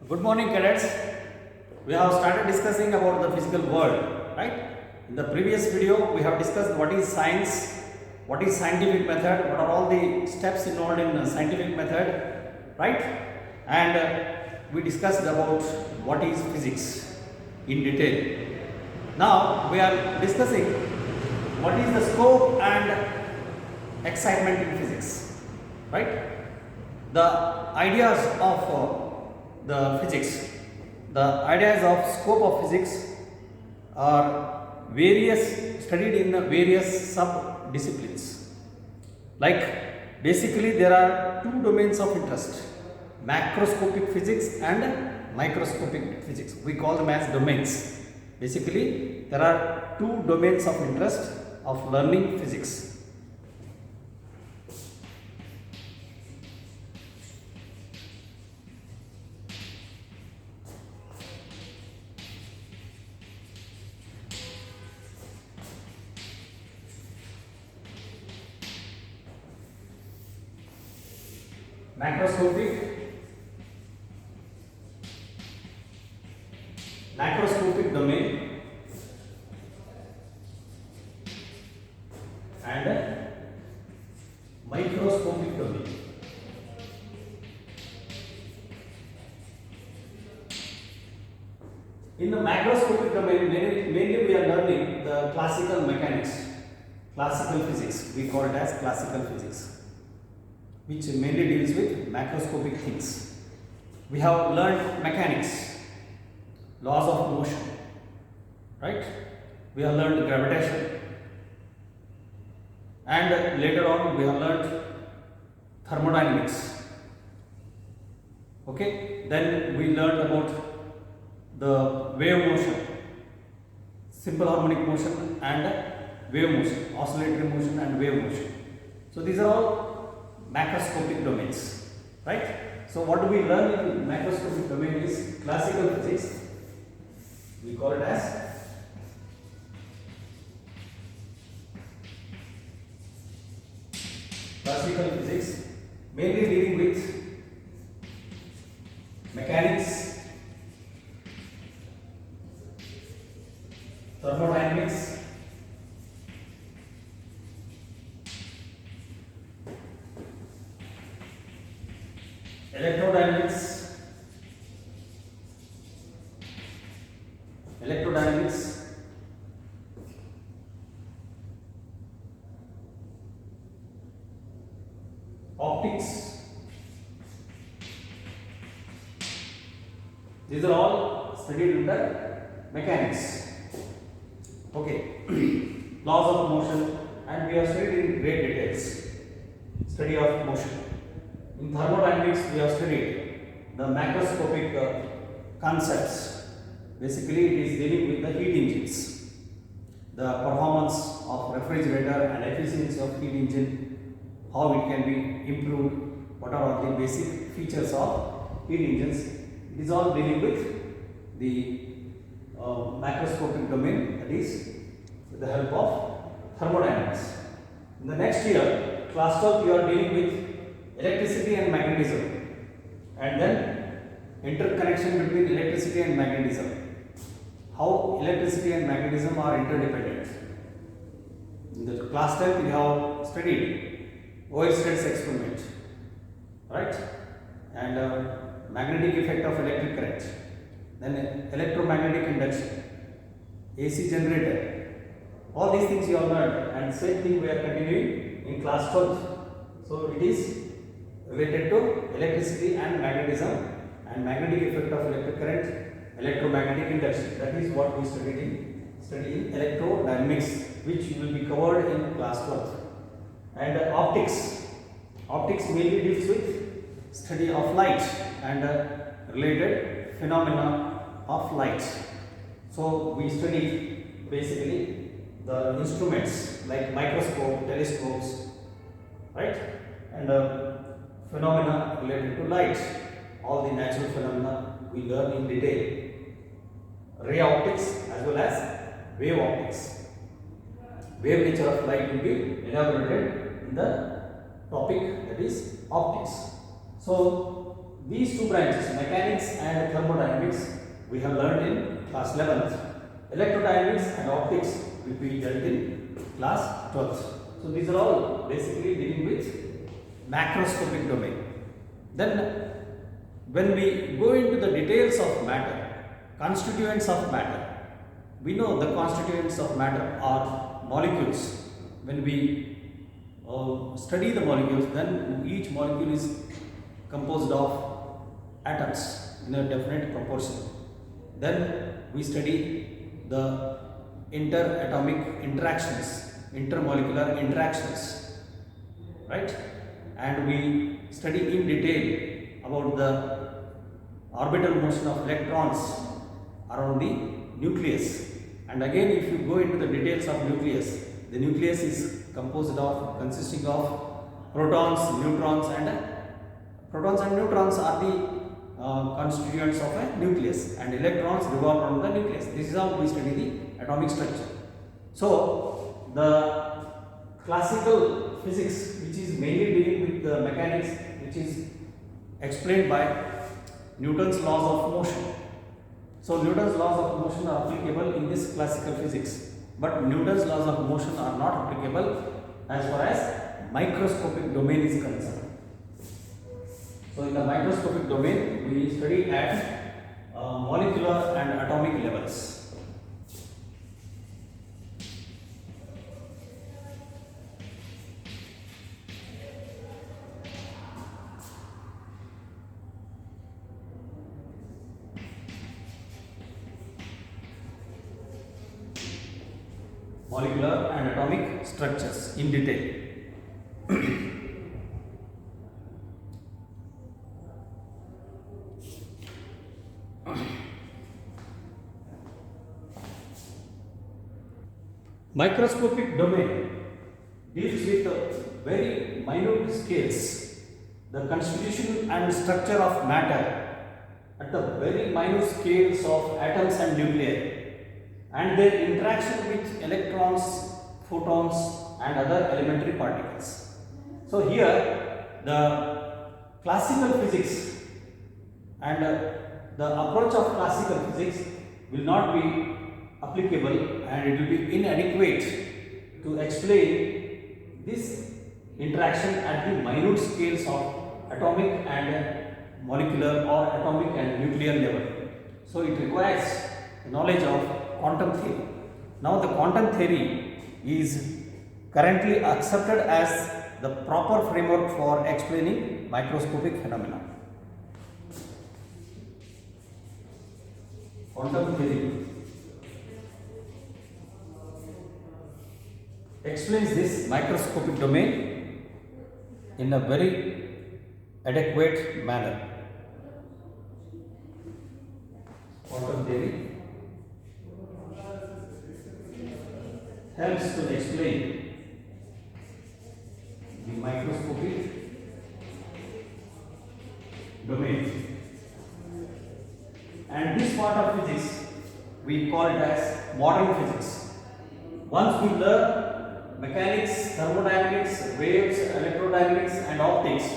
Good morning, cadets. We have started discussing about the physical world, right? In the previous video, we have discussed what is science, what is scientific method, what are all the steps involved in scientific method, right? And we discussed about what is physics in detail. Now we are discussing what is the scope and excitement in physics, right? The ideas of the physics, the ideas of scope of physics are studied in various sub disciplines. Like basically there are two domains of interest: macroscopic physics and microscopic physics. We call them as domains. Basically there are two domains of interest of learning physics. Macroscopic domain and microscopic domain. In the macroscopic domain, mainly we are learning the classical mechanics, classical physics. We call it as classical physics, which mainly deals with macroscopic things. We have learned mechanics, laws of motion, right? We have learned gravitation, and later on we have learned thermodynamics. Okay, then we learned about the wave motion, simple harmonic motion and wave motion, oscillatory motion and wave motion. So these are all macroscopic domains, right? So what do we learn in macroscopic domain is classical physics. We call it as classical physics, mainly dealing with mechanics, thermodynamics, electrodynamics, optics. These are all studied under mechanics. Okay, laws of motion, and we have studied in great details study of motion. In thermodynamics, we have studied the macroscopic concepts. Basically, it is dealing with the heat engines, the performance of refrigerator and efficiency of heat engine, how it can be improved, what are all the basic features of heat engines. It is all dealing with the macroscopic domain, that is with the help of thermodynamics. In the next year, class 12, you are dealing with electricity and magnetism, and then interconnection between electricity and magnetism. How electricity and magnetism are interdependent. In the class 10, we have studied Oersted's experiment, right? And magnetic effect of electric current. Then electromagnetic induction, AC generator. All these things you have learned, and same thing we are continuing in class 12. So it is related to electricity and magnetism, and magnetic effect of electric current, electromagnetic induction. That is what we study in electrodynamics, which will be covered in class 12. And optics. Optics mainly deals with study of light and related phenomena of light. So we study basically the instruments like microscope, telescopes, right? And phenomena related to light, all the natural phenomena we learn in detail. Ray optics as well as wave optics. Wave nature of light will be elaborated in the topic, that is optics. So these two branches, mechanics and thermodynamics, we have learned in class 11th. Electrodynamics and optics will be dealt in class 12th. So these are all basically dealing with macroscopic domain. Then when we go into the details of matter, constituents of matter, we know the constituents of matter are molecules. When we study the molecules, then each molecule is composed of atoms in a definite proportion. Then we study the interatomic interactions, intermolecular interactions, right? And we study in detail about the orbital motion of electrons around the nucleus. And again, if you go into the details of nucleus, the nucleus is consisting of protons, neutrons, and neutrons are the constituents of a nucleus, and electrons revolve around the nucleus. This is how we study the atomic structure. So the classical physics, which is mainly dealing with the mechanics, which is explained by Newton's laws of motion. So Newton's laws of motion are applicable in this classical physics, but Newton's laws of motion are not applicable as far as microscopic domain is concerned. So in the microscopic domain, we study at molecular and atomic levels. Molecular and atomic structures in detail. Microscopic domain deals with very minute scales, the constitution and structure of matter at the very minute scales of atoms and nuclei, and their interaction with electrons, photons, and other elementary particles. So here the classical physics and the approach of classical physics will not be applicable, and it will be inadequate to explain this interaction at the minute scales of atomic and molecular or atomic and nuclear level. So it requires knowledge of quantum theory. Now the quantum theory is currently accepted as the proper framework for explaining microscopic phenomena. Quantum theory explains this microscopic domain in a very adequate manner. Quantum theory helps to explain the microscopic domain, and this part of physics we call it as modern physics. Once we learn mechanics, thermodynamics, waves, electrodynamics, and optics,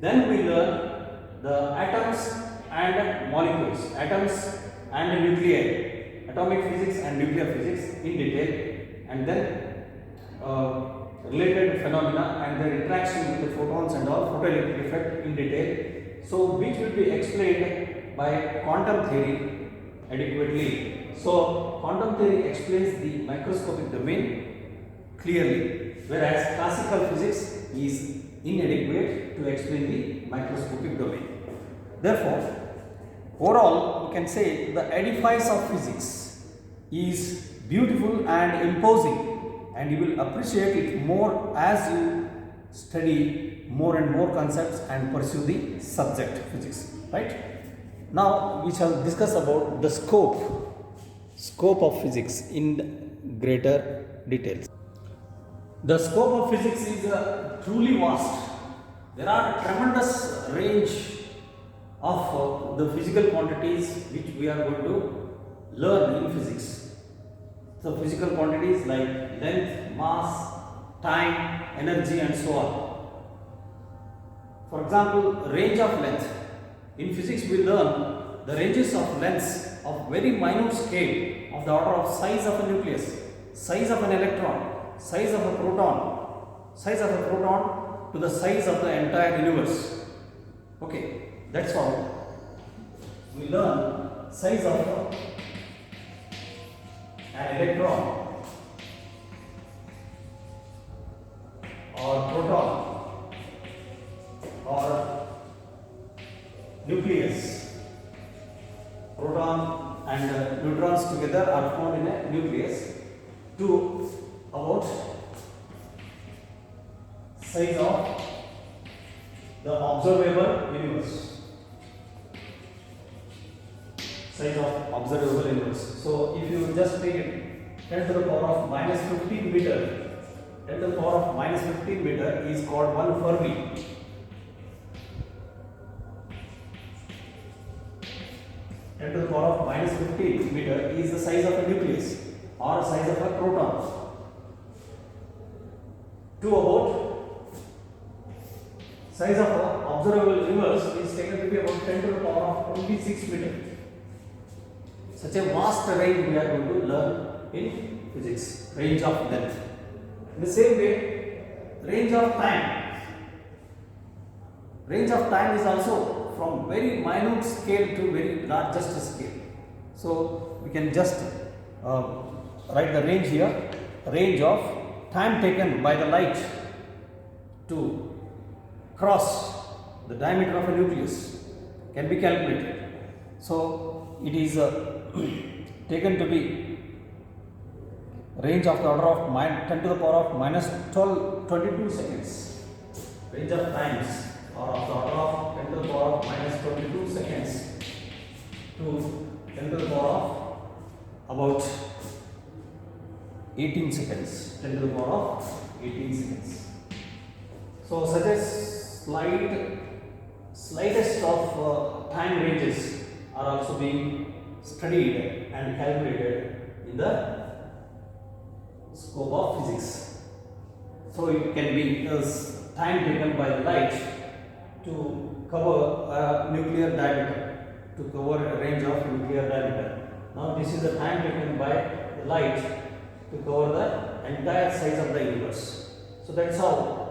then we learn the atoms and molecules, atoms and nuclei, atomic physics and nuclear physics in detail, and then related phenomena and their interaction with the photons and all, photoelectric effect in detail. So which will be explained by quantum theory adequately. So quantum theory explains the microscopic domain clearly, whereas classical physics is inadequate to explain the microscopic domain. Therefore, overall we can say the edifice of physics is beautiful and imposing, and you will appreciate it more as you study more and more concepts and pursue the subject physics, right? Now we shall discuss about the scope of physics in greater details. The scope of physics is truly vast. There are tremendous range of the physical quantities which we are going to learn in physics. So physical quantities like length, mass, time, energy, and so on. For example, range of length. In physics, we learn the ranges of lengths of very minute scale of the order of size of a nucleus, size of an electron, size of a proton to the size of the entire universe. Okay, that's how we learn size of an electron or proton or nucleus. Proton and neutrons together are found in a nucleus. To about size of the observable universe. Size of observable universe. So if you just take it 10 to the power of minus 15 meter, 10 to the power of minus 15 meter is called 1 Fermi. 10 to the power of minus 15 meter is the size of a nucleus or size of a proton. To about size of a observable universe is taken to be about 10 to the power of 26 meter. Such a vast range we are going to learn in physics, range of length. In the same way, range of time. Range of time is also from very minute scale to very largest scale. So we can just write the range here. Range of time taken by the light to cross the diameter of a nucleus can be calculated. So it is taken to be range of the order of 10 to the power of minus 22 seconds. Range of times or of the order of 10 to the power of minus 22 seconds to 10 to the power of about 18 seconds. 10 to the power of 18 seconds. So such a slightest of time ranges are also being studied and calculated in the scope of physics. So it can be time taken by the light to cover a nuclear diameter, to cover a range of nuclear diameter. Now this is the time taken by the light to cover the entire size of the universe. So that's how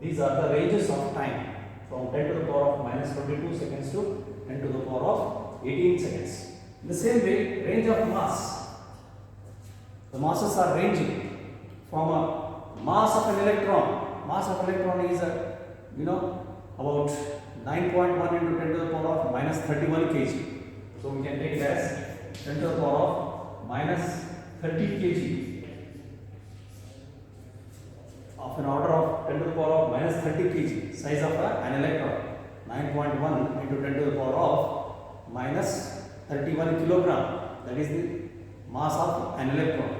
these are the ranges of time from 10 to the power of minus 22 seconds to 10 to the power of 18 seconds. In the same way, range of mass. The masses are ranging from a mass of an electron. Mass of electron is about 9.1 into 10 to the power of minus 31 kg. So we can take it as 10 to the power of minus 30 kg. Of an order of 10 to the power of minus 30 kg, size of an electron. 9.1 into 10 to the power of minus 31 kilogram. That is the mass of an electron.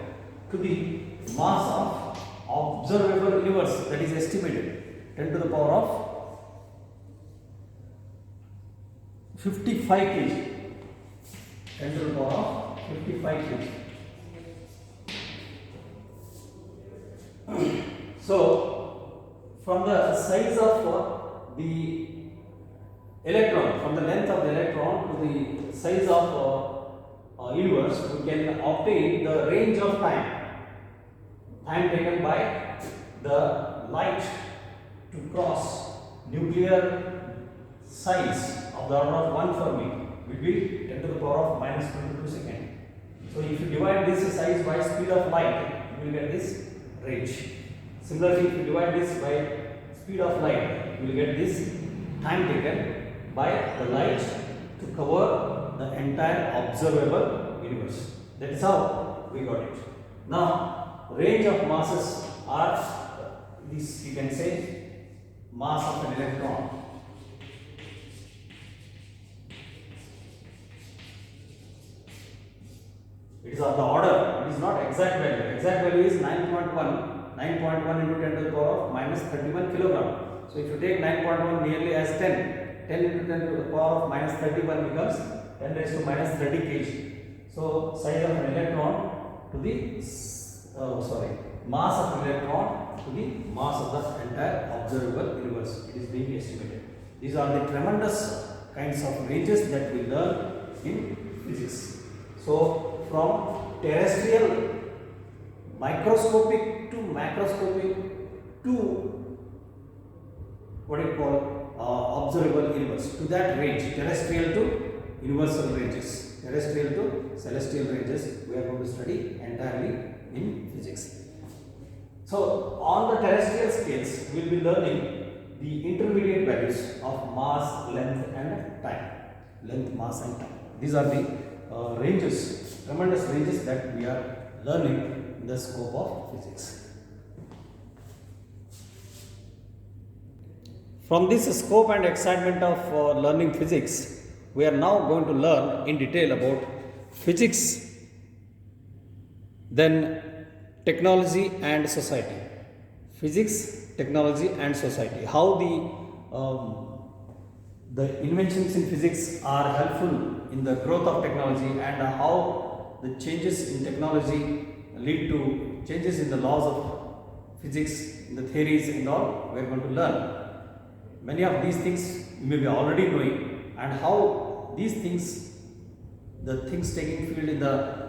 To the mass of observable universe, that is estimated 10 to the power of 55 kg. 10 to the power of 55 kg. So, from the size of the electron, from the length of the electron to the size of universe, we can obtain the range of time taken by the light to cross nuclear size of the order of 1 Fermi will be 10 to the power of minus 22 seconds. So if you divide this size by speed of light, you will get this range. Similarly, if you divide this by speed of light, you will get this time taken by the light to cover the entire observable universe. That is how we got it. Now, range of masses are this, you can say, mass of an electron. It is of the order, it is not exact value. Exact value is 9.1 into 10 to the power of minus 31 kilogram. So if you take 9.1 nearly as 10 into 10 to the power of minus 31 becomes 10 raised to minus 30 kg. So size of an electron to the mass of an electron to the mass of the entire observable universe. It is being estimated. These are the tremendous kinds of ranges that we learn in physics. So from terrestrial, microscopic to macroscopic to what you call observable universe, to that range, terrestrial to universal ranges, terrestrial to celestial ranges, we are going to study entirely in physics. So on the terrestrial scales, we will be learning the intermediate values of mass, length and time. Length, mass and time. These are the ranges, tremendous ranges that we are learning in the scope of physics. From this scope and excitement of learning physics, we are now going to learn in detail about physics, then technology and society. Physics, technology and society. How the inventions in physics are helpful in the growth of technology, and how the changes in technology lead to changes in the laws of physics, in the theories and all, we are going to learn. Many of these things you may be already knowing, and how these things, the things taking field in the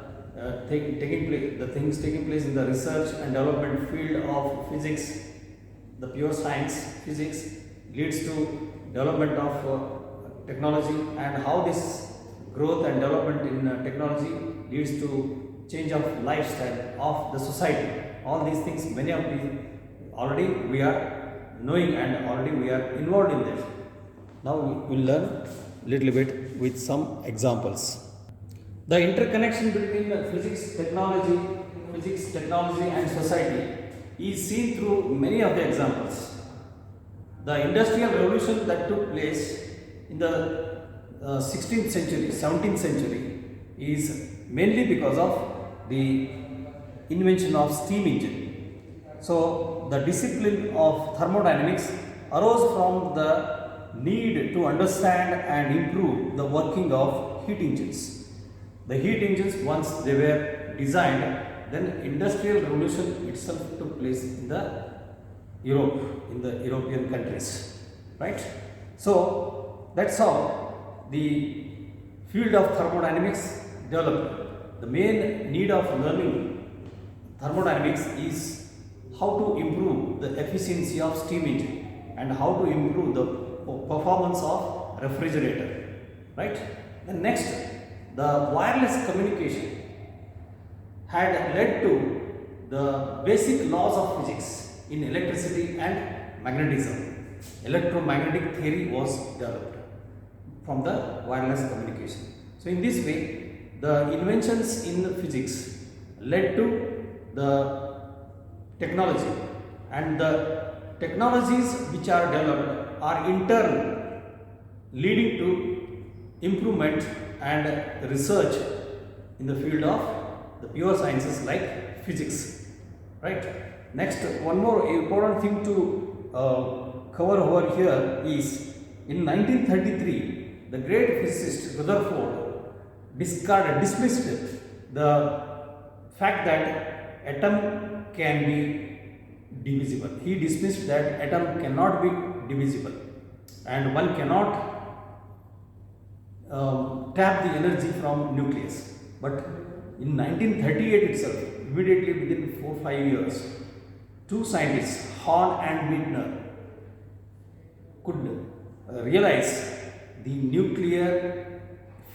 taking place in the research and development field of physics, the pure science physics, leads to development of technology, and how this growth and development in technology leads to change of lifestyle of the society. All these things, many of these already we are knowing and already we are involved in them. Now we will learn a little bit with some examples. The interconnection between physics, technology and society is seen through many of the examples. The industrial revolution that took place in the 16th century, 17th century is mainly because of the invention of steam engine. So the discipline of thermodynamics arose from the need to understand and improve the working of heat engines. The heat engines, once they were designed, then industrial revolution itself took place in the European countries, right? So that's how the field of thermodynamics developed. The main need of learning thermodynamics is how to improve the efficiency of steam engine and how to improve the performance of refrigerator, right? Then next, the wireless communication had led to the basic laws of physics in electricity and magnetism. Electromagnetic theory was developed from the wireless communication. So in this way, the inventions in physics led to the technology, and the technologies which are developed are in turn leading to improvement and research in the field of the pure sciences like physics, right? Next, one more important thing to cover over here is in 1933 the great physicist Rutherford dismissed the fact that atom can be divisible. He dismissed that atom cannot be divisible and one cannot tap the energy from nucleus. But in 1938 itself, immediately within 4-5 years, two scientists, Hahn and Meitner, could realize the nuclear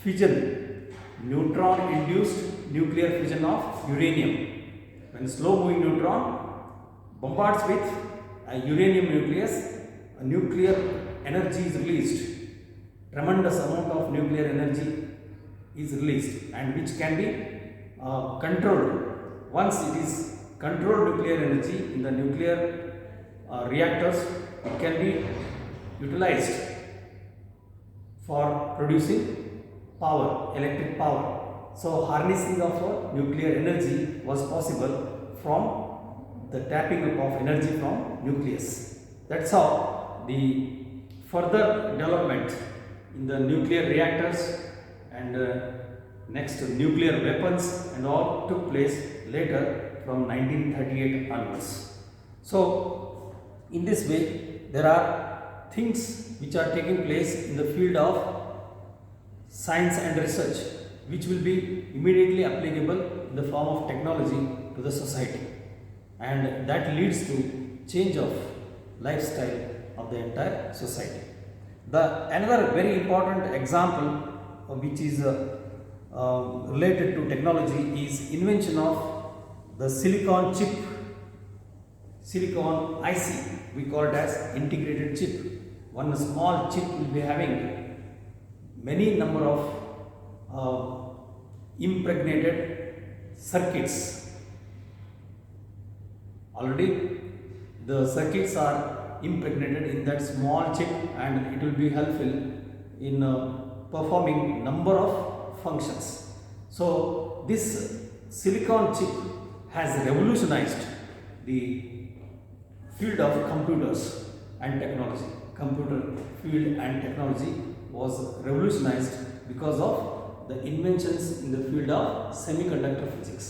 fission, neutron-induced nuclear fission of uranium. When slow-moving neutron bombards with a uranium nucleus, a nuclear energy is released. Tremendous amount of nuclear energy is released, and which can be controlled. Once it is controlled nuclear energy in the nuclear reactors, it can be utilized for producing power, electric power. So harnessing of nuclear energy was possible from the tapping up of energy from nucleus. That's how the further development in the nuclear reactors and next nuclear weapons and all took place later from 1938 onwards. So in this way, there are things which are taking place in the field of science and research which will be immediately applicable in the form of technology to the society, and that leads to change of lifestyle of the entire society. The another very important example which is related to technology is invention of the silicon chip, silicon IC, we call it as integrated chip. One small chip will be having many number of impregnated circuits. Already the circuits are impregnated in that small chip, and it will be helpful in performing number of functions. So this silicon chip has revolutionized the field of computers and technology. Computer field and technology was revolutionized because of the inventions in the field of semiconductor physics.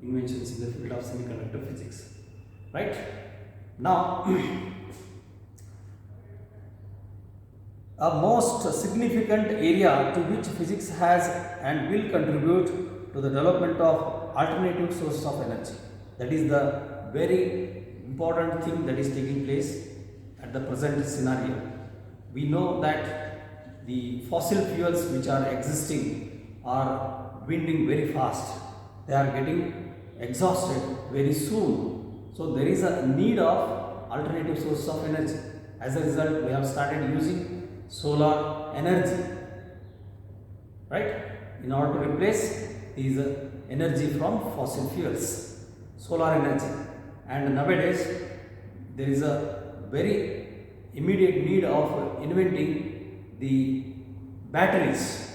Inventions in the field of semiconductor physics. Right? Now, a most significant area to which physics has and will contribute to the development of alternative sources of energy. That is the very important thing that is taking place at the present scenario. We know that the fossil fuels which are existing are winding very fast. They are getting exhausted very soon. So there is a need of alternative sources of energy. As a result, we have started using solar energy, right, in order to replace these energy from fossil fuels, solar energy. And nowadays there is a very immediate need of inventing the batteries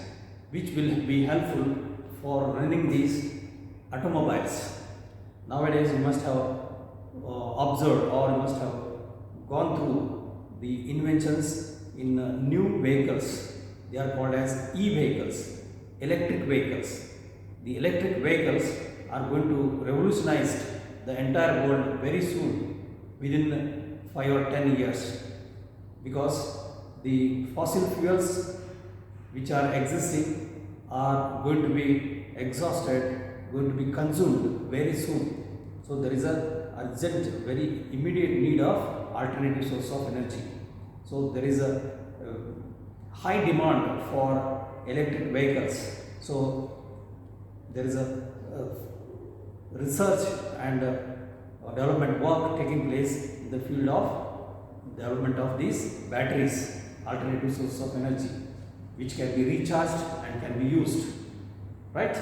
which will be helpful for running these automobiles. Nowadays you must have observed, or you must have gone through the inventions in new vehicles. They are called as e-vehicles, electric vehicles. The electric vehicles are going to revolutionize the entire world very soon, within 5 or 10 years, because the fossil fuels which are existing are going to be exhausted, going to be consumed very soon. So there is a urgent, very immediate need of alternative source of energy. So there is a high demand for electric vehicles. So there is a research and development work taking place in the field of development of these batteries, alternative sources of energy, which can be recharged and can be used, right?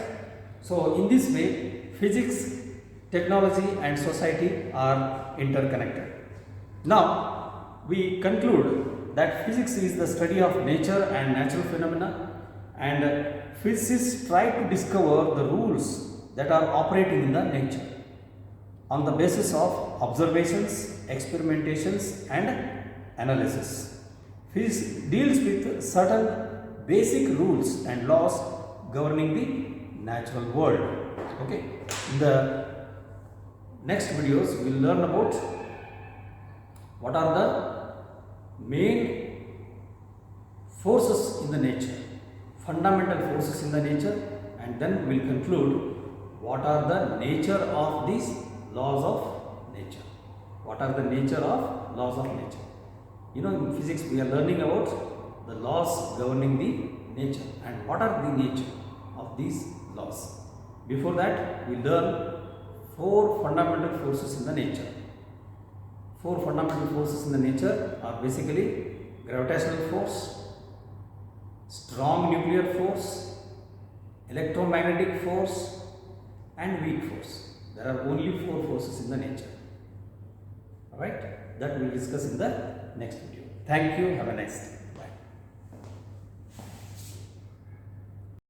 So in this way, physics, technology and society are interconnected. Now we conclude that physics is the study of nature and natural phenomena, and physicists try to discover the rules that are operating in the nature on the basis of observations, experimentations and analysis. Physics deals with certain basic rules and laws governing the natural world. Okay. In the next videos we will learn about what are the main forces in the nature, fundamental forces in the nature, and then we will conclude what are the nature of these laws of nature. What are the nature of laws of nature? You know, in physics we are learning about the laws governing the nature and what are the nature of these laws. Before that, we learn 4 fundamental forces in the nature. 4 fundamental forces in the nature are basically gravitational force, strong nuclear force, electromagnetic force and weak force. There are only 4 forces in the nature. Alright, that we will discuss in the next video. Thank you. Have a nice day.